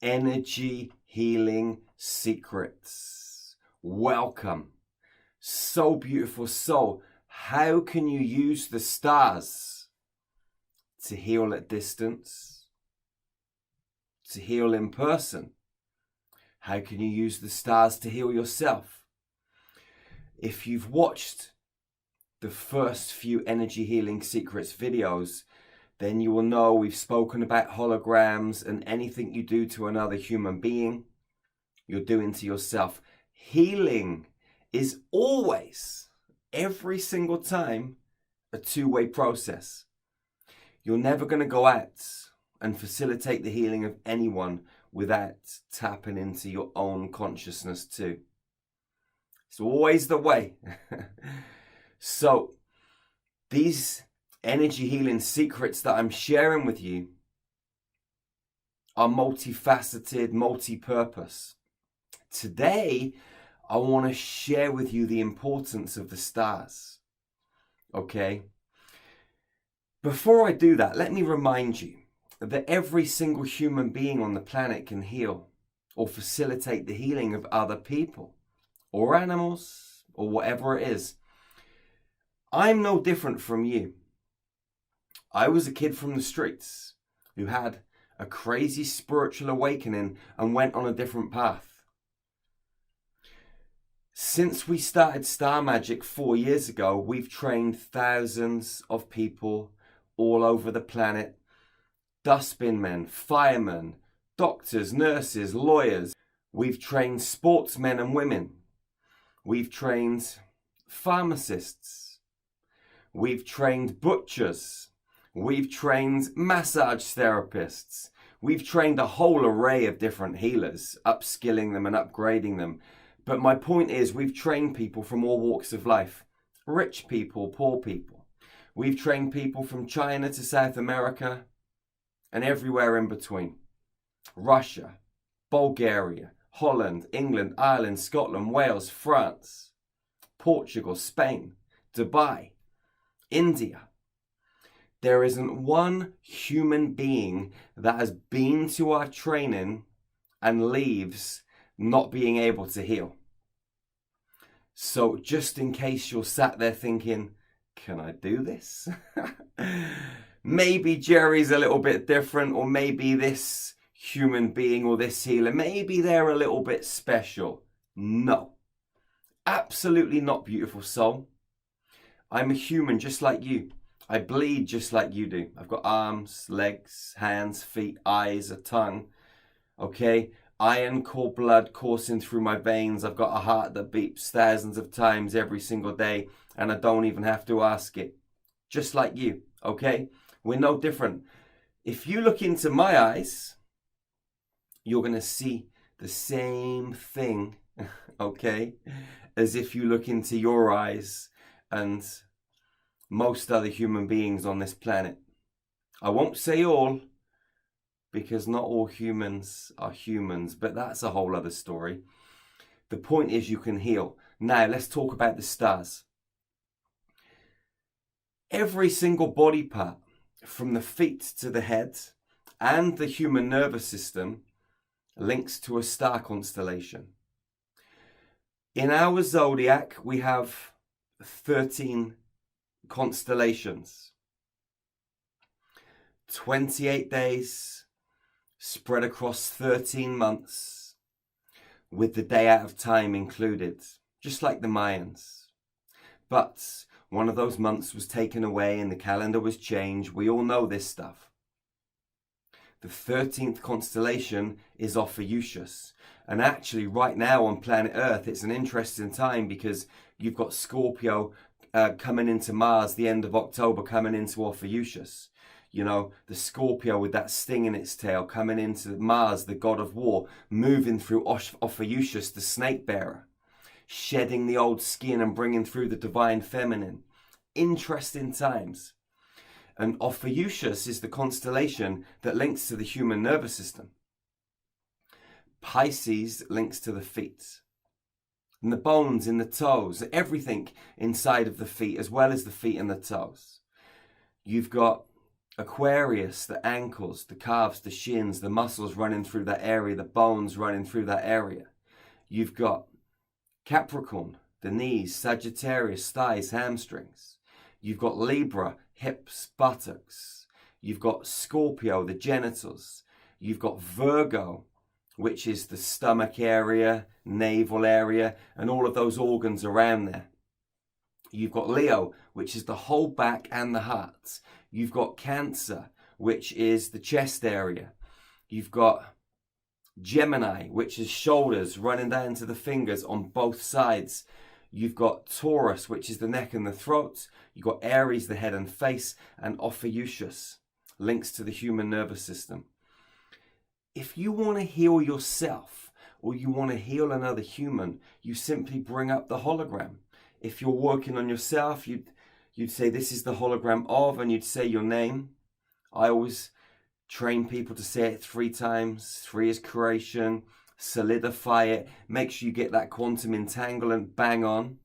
Energy Healing Secrets. Welcome. So beautiful. So, how can you use the stars to heal at distance? To heal in person? How can you use the stars to heal yourself? If you've watched the first few Energy Healing Secrets videos, then you will know we've spoken about holograms, and anything you do to another human being, you're doing to yourself. Healing is always, every single time, a two-way process. You're never going to go out and facilitate the healing of anyone without tapping into your own consciousness too. It's always the way. So, these energy healing secrets that I'm sharing with you are multifaceted, multi-purpose. Today, I want to share with you the importance of the stars. Okay? Before I do that, let me remind you that every single human being on the planet can heal or facilitate the healing of other people or animals or whatever it is. I'm no different from you. I was a kid from the streets who had a crazy spiritual awakening and went on a different path. Since we started Star Magic 4 years ago, we've trained thousands of people all over the planet. Dustbin men, firemen, doctors, nurses, lawyers. We've trained sportsmen and women. We've trained pharmacists. We've trained butchers. We've trained massage therapists. We've trained a whole array of different healers, upskilling them and upgrading them. But my point is, we've trained people from all walks of life. Rich people, poor people. We've trained people from China to South America and everywhere in between. Russia, Bulgaria, Holland, England, Ireland, Scotland, Wales, France, Portugal, Spain, Dubai, India. There isn't one human being that has been to our training and leaves not being able to heal. So just in case you're sat there thinking, can I do this? Maybe Jerry's a little bit different, or maybe this human being or this healer, maybe they're a little bit special. No, absolutely not, beautiful soul. I'm a human just like you. I bleed just like you do. I've got arms, legs, hands, feet, eyes, a tongue. Okay? Iron core blood coursing through my veins. I've got a heart that beats thousands of times every single day, and I don't even have to ask it. Just like you. Okay? We're no different. If you look into my eyes, you're going to see the same thing, okay, as if you look into your eyes and most other human beings on this planet. I won't say all, because not all humans are humans, but that's a whole other story. The point is, you can heal. Now, let's talk about the stars. Every single body part, from the feet to the head and the human nervous system, links to a star constellation. In our zodiac, we have 13 constellations. 28 days spread across 13 months, with the day out of time included, just like the Mayans. But one of those months was taken away and the calendar was changed. We all know this stuff. The 13th constellation is Ophiuchus. And actually, right now on planet Earth, it's an interesting time because you've got Scorpio coming into Mars, the end of October, coming into Ophiuchus. You know, the Scorpio with that sting in its tail coming into Mars, the god of war, moving through Ophiuchus, the snake bearer, shedding the old skin and bringing through the divine feminine. Interesting times. And Ophiuchus is the constellation that links to the human nervous system. Pisces links to the feet. And the bones in the toes, everything inside of the feet, as well as the feet and the toes. You've got Aquarius, the ankles, the calves, the shins, the muscles running through that area, the bones running through that area. You've got Capricorn, the knees, Sagittarius, thighs, hamstrings. You've got Libra, hips, buttocks. You've got Scorpio, the genitals. You've got Virgo, which is the stomach area, navel area, and all of those organs around there. You've got Leo, which is the whole back and the heart. You've got Cancer, which is the chest area. You've got Gemini, which is shoulders running down to the fingers on both sides. You've got Taurus, which is the neck and the throat. You've got Aries, the head and face, and Ophiuchus, links to the human nervous system. If you want to heal yourself or you want to heal another human, you simply bring up the hologram. If you're working on yourself, you'd say, this is the hologram of, and you'd say your name. I always train people to say it 3 times. 3 is creation. Solidify it. Make sure you get that quantum entanglement bang on.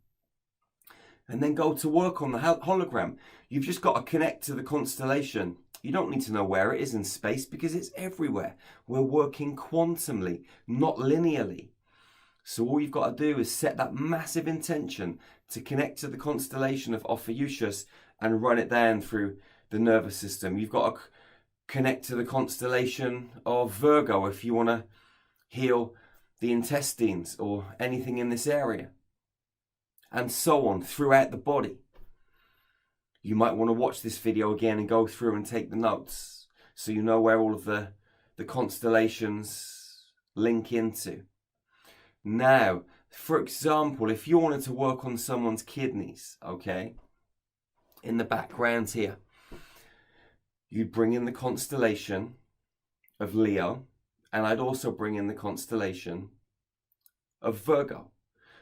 And then go to work on the hologram. You've just got to connect to the constellation. You don't need to know where it is in space because it's everywhere. We're working quantumly, not linearly. So all you've got to do is set that massive intention to connect to the constellation of Ophiuchus and run it down through the nervous system. You've got to connect to the constellation of Virgo if you want to heal the intestines or anything in this area. And so on throughout the body. You might want to watch this video again and go through and take the notes so you know where all of the constellations link into. Now, for example, if you wanted to work on someone's kidneys, okay, in the background here, you'd bring in the constellation of Leo, and I'd also bring in the constellation of Virgo.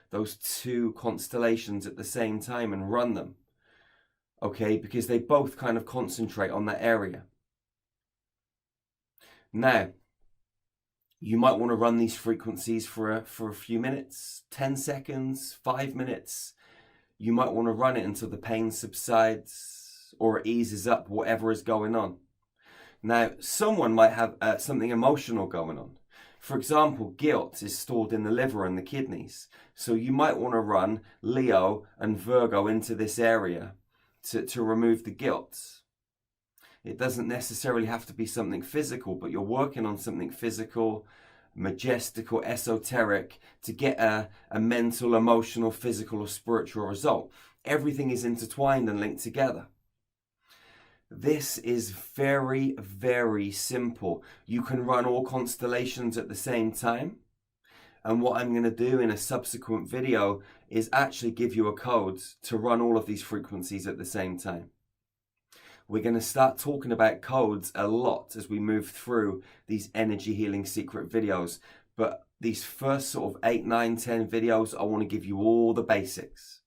Those 2 constellations at the same time and run them. Okay, because they both kind of concentrate on that area. Now, you might want to run these frequencies for a few minutes, 10 seconds, 5 minutes. You might want to run it until the pain subsides or it eases up, whatever is going on. Now, someone might have something emotional going on. For example, guilt is stored in the liver and the kidneys. So you might want to run Leo and Virgo into this area to remove the guilt. It doesn't necessarily have to be something physical, but you're working on something physical, majestical, esoteric to get a mental, emotional, physical or spiritual result. Everything is intertwined and linked together. This is very, very simple. You can run all constellations at the same time. And what I'm going to do in a subsequent video is actually give you a code to run all of these frequencies at the same time. We're going to start talking about codes a lot as we move through these energy healing secret videos. But these first sort of 8, 9, 10 videos, I want to give you all the basics.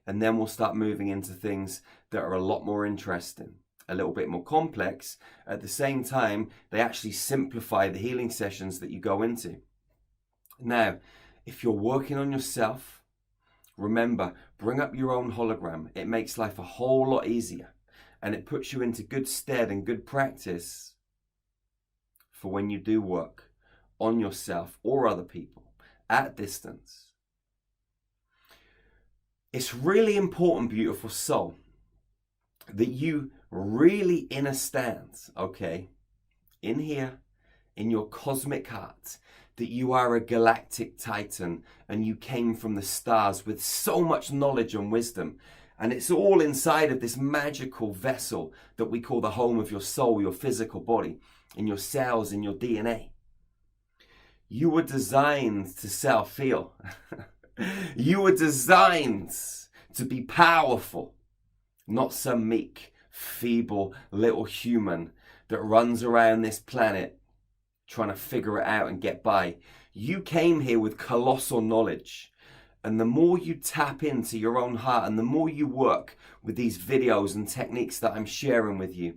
And then we'll start moving into things that are a lot more interesting, a little bit more complex. At the same time, they actually simplify the healing sessions that you go into. Now, if you're working on yourself, remember, bring up your own hologram. It makes life a whole lot easier and it puts you into good stead and good practice for when you do work on yourself or other people at distance. It's really important, beautiful soul, that you really understand, okay, in here, in your cosmic heart, that you are a galactic titan and you came from the stars with so much knowledge and wisdom. And it's all inside of this magical vessel that we call the home of your soul, your physical body, in your cells, in your DNA. You were designed to self-heal. You were designed to be powerful, not some meek, feeble little human that runs around this planet trying to figure it out and get by. You came here with colossal knowledge. And the more you tap into your own heart and the more you work with these videos and techniques that I'm sharing with you,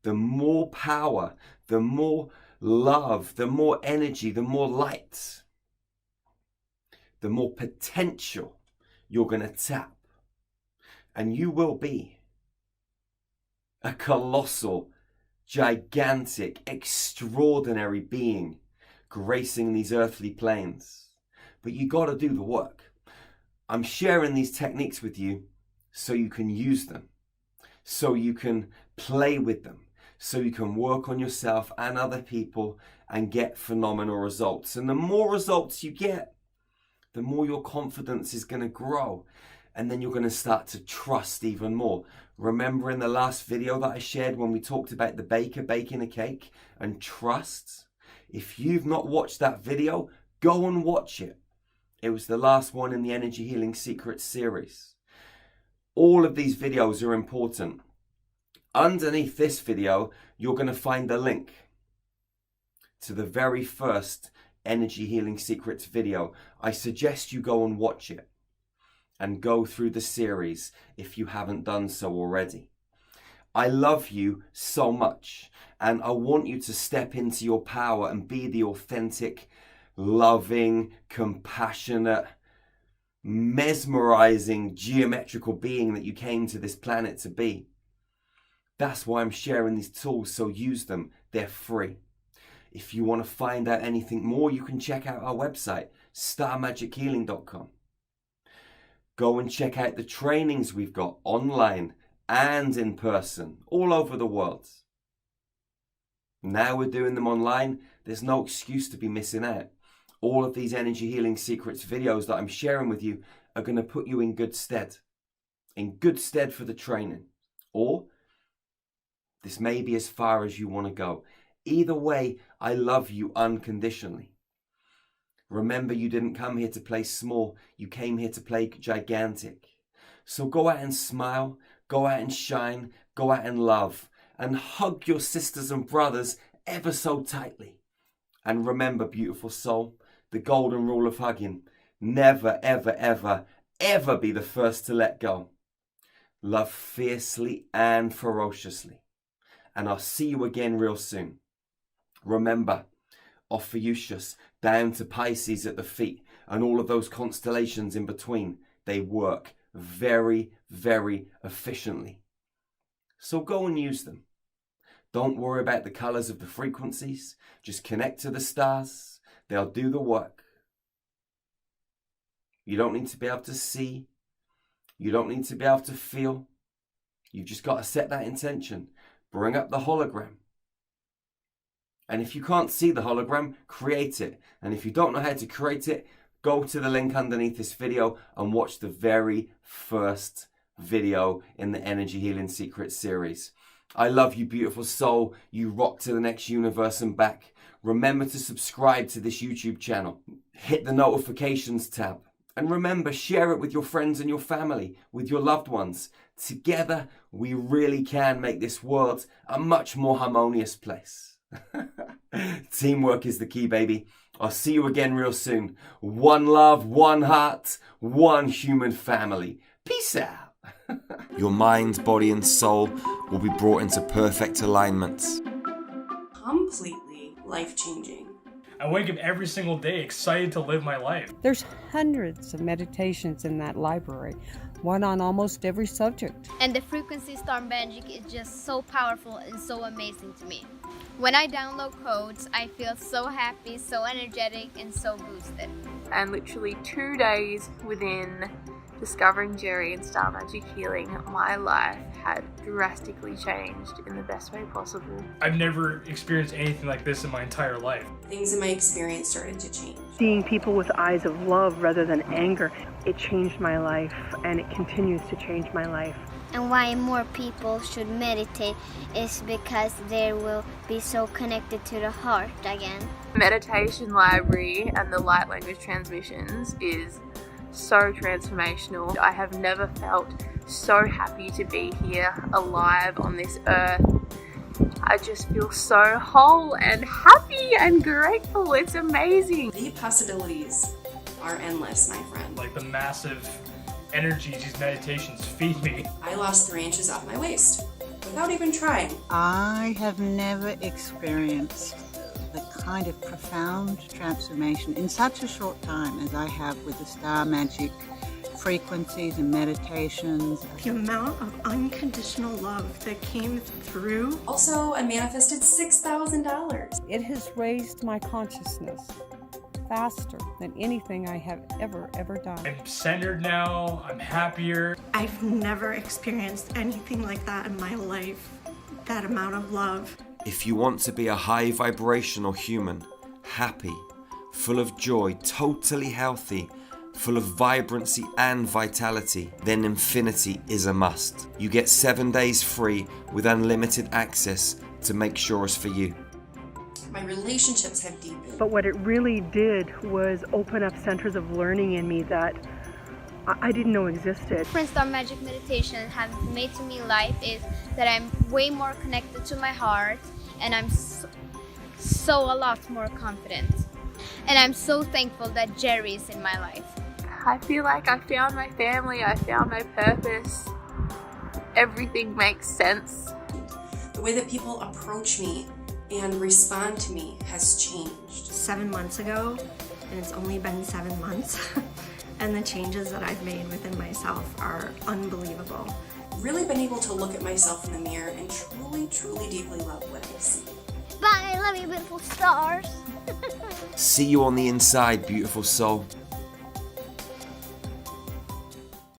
the more power, the more love, the more energy, the more light, the more potential you're going to tap. And you will be a colossal, gigantic, extraordinary being gracing these earthly planes. But you got to do the work. I'm sharing these techniques with you so you can use them, so you can play with them, so you can work on yourself and other people and get phenomenal results. And the more results you get, the more your confidence is going to grow. And then you're going to start to trust even more. Remember in the last video that I shared when we talked about the baker baking a cake and trust? If you've not watched that video, go and watch it. It was the last one in the Energy Healing Secrets series. All of these videos are important. Underneath this video, you're going to find a link to the very first Energy Healing Secrets video. I suggest you go and watch it and go through the series if you haven't done so already. I love you so much, and I want you to step into your power and be the authentic, loving, compassionate, mesmerizing, geometrical being that you came to this planet to be. That's why I'm sharing these tools, so use them. They're free. If you want to find out anything more, you can check out our website, starmagichealing.com. Go and check out the trainings we've got online and in person, all over the world. Now we're doing them online. There's no excuse to be missing out. All of these Energy Healing Secrets videos that I'm sharing with you are going to put you in good stead. In good stead for the training. Or this may be as far as you want to go. Either way, I love you unconditionally. Remember, you didn't come here to play small. You came here to play gigantic. So go out and smile. Go out and shine. Go out and love. And hug your sisters and brothers ever so tightly. And remember, beautiful soul, the golden rule of hugging. Never, ever, ever, ever be the first to let go. Love fiercely and ferociously. And I'll see you again real soon. Remember, Ophiuchus down to Pisces at the feet and all of those constellations in between, they work very, very efficiently. So go and use them. Don't worry about the colors of the frequencies. Just connect to the stars. They'll do the work. You don't need to be able to see. You don't need to be able to feel. You've just got to set that intention. Bring up the hologram. And if you can't see the hologram, create it. And if you don't know how to create it, go to the link underneath this video and watch the very first video in the Energy Healing Secrets series. I love you, beautiful soul. You rock to the next universe and back. Remember to subscribe to this YouTube channel. Hit the notifications tab. And remember, share it with your friends and your family, with your loved ones. Together, we really can make this world a much more harmonious place. Teamwork is the key, baby. I'll see you again real soon. One love, one heart, one human family. Peace out. Your mind, body and soul will be brought into perfect alignment. Completely life-changing. I wake up every single day excited to live my life. There's hundreds of meditations in that library, one on almost every subject. And the frequency Star Magic is just so powerful and so amazing to me. When I download codes, I feel so happy, so energetic, and so boosted. And literally 2 days within discovering Jerry and Star Magic Healing, my life had drastically changed in the best way possible. I've never experienced anything like this in my entire life. Things in my experience started to change. Seeing people with eyes of love rather than anger, it changed my life, and it continues to change my life. And why more people should meditate is because they will be so connected to the heart again. Meditation library and the light language transmissions is so transformational. I have never felt so happy to be here, alive on this earth. I just feel so whole and happy and grateful. It's amazing. The possibilities are endless, my friend. Like the massive energy these meditations feed me. I lost 3 inches off my waist without even trying. I have never experienced the kind of profound transformation in such a short time as I have with the Star Magic frequencies and meditations. The amount of unconditional love that came through. Also, I manifested $6,000. It has raised my consciousness faster than anything I have ever done. I'm centered now. I'm happier. I've never experienced anything like that in my life. That amount of love. If you want to be a high vibrational human, happy, full of joy, totally healthy, full of vibrancy and vitality, then infinity is a must. You get 7 days free with unlimited access to make sure it's for you. My relationships have deepened. But what it really did was open up centers of learning in me that I didn't know existed. Different Star Magic meditation has made to me life is that I'm way more connected to my heart, and I'm so a lot more confident. And I'm so thankful that Jerry is in my life. I feel like I found my family, I found my purpose. Everything makes sense. The way that people approach me and respond to me has changed. 7 months ago, and it's only been 7 months, and the changes that I've made within myself are unbelievable. Really been able to look at myself in the mirror and truly, truly deeply love what I see. Bye, I love you, beautiful stars. See you on the inside, beautiful soul.